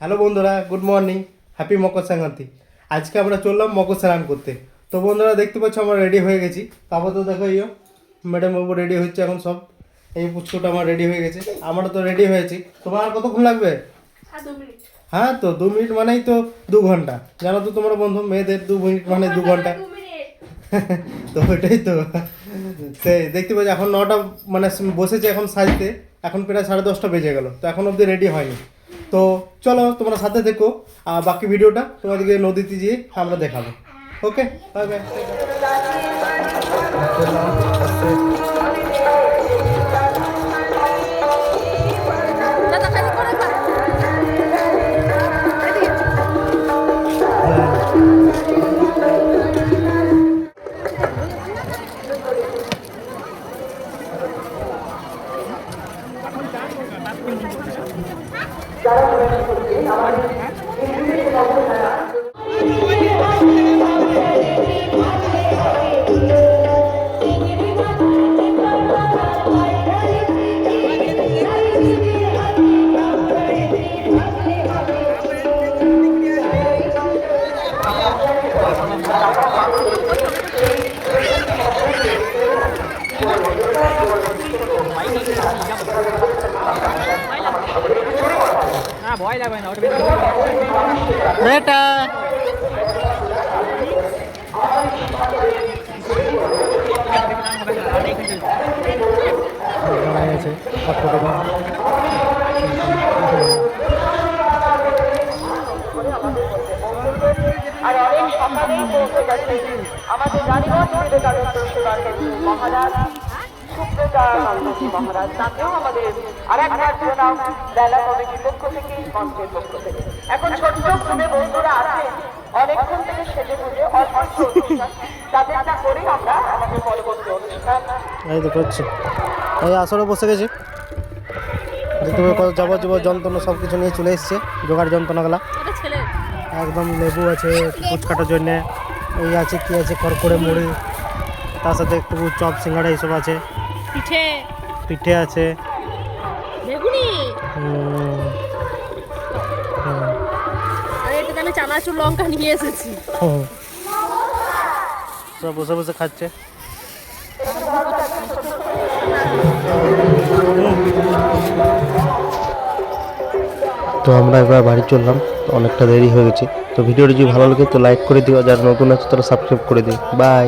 Hello বন্ধুরা, good morning, happy Makar Sankranti. আজকে আমরা চললাম মকর স্নান করতে। তো বন্ধুরা দেখতে পাচ্ছ আমরা রেডি হয়ে গেছি। তারপর তো দেখো ইয়ো ম্যাডাম বাবু রেডি হচ্ছে এখন সব। এই পুচকুটা আমার রেডি হয়ে গেছে, আমরা তো রেডি হয়েছি। তোমার আর কতক্ষণ লাগবে? হ্যাঁ তো 2 মিনিট মানেই তো 2 ঘন্টা। জানো তো তোমরা বন্ধু, মেয়েদের 2 মিনিট মানে 2 ঘন্টা। তো ওইটাই তো সেই দেখতে পাচ্ছি এখন 9টা মানে বসেছে এখন সাজতে। এখন প্রায় 10:30 বেজে গেল, তো এখন অবধি রেডি হয়নি। তো চলো তোমরা সাথে দেখো, আর বাকি ভিডিওটা তোমাদেরকে নদীতে গিয়ে আমরা দেখাবো। ওকে, বাই বাই। ভয় লাগবে না বেটা আছে আর অনেক সকালেই পৌঁছে গেছে আমাদের রানীগঞ্জ বিবেকানন্দ সেবাকেন্দ্র মহারাজ সুব্রতানন্দজি মহারাজ। তাকেও আমাদের আরেকবার প্রণাম বেলা কমিটির পক্ষ থেকে, মঞ্চের পক্ষ থেকে। এখন ছোট ছোট বন্ধুরা আছে অনেকক্ষণ থেকে সেজে বুঝে অল্প অনুষ্ঠান, তাদেরটা করেই আমরা আমাদের পরবর্তী অনুষ্ঠান। এই দেখো হচ্ছে এই আসরে বসে গেছি। দেখতে পাবে কত যাবতীয় যন্ত্রণা সব কিছু নিয়ে চলে এসছে, জোগাড় যন্ত্রণাগুলা একদম। লেবু আছে ফুচকাটার জন্যে, এই আছে কি আছে খড়খড়ে মুড়ি, তার সাথে একটু চপ সিঙ্গাড়া এইসব আছে, পিঠে আছে, চানাচুর লঙ্কা নিয়ে এসেছি। সব বসে বসে খাচ্ছে। তো আমরা এবার বাড়ি চললাম, অনেকটা দেরি হয়ে গেছে। তো ভিডিওটি যদি ভালো লাগে তো লাইক করে দিও, যারা নতুন আছে তারা সাবস্ক্রাইব করে দিও। বাই।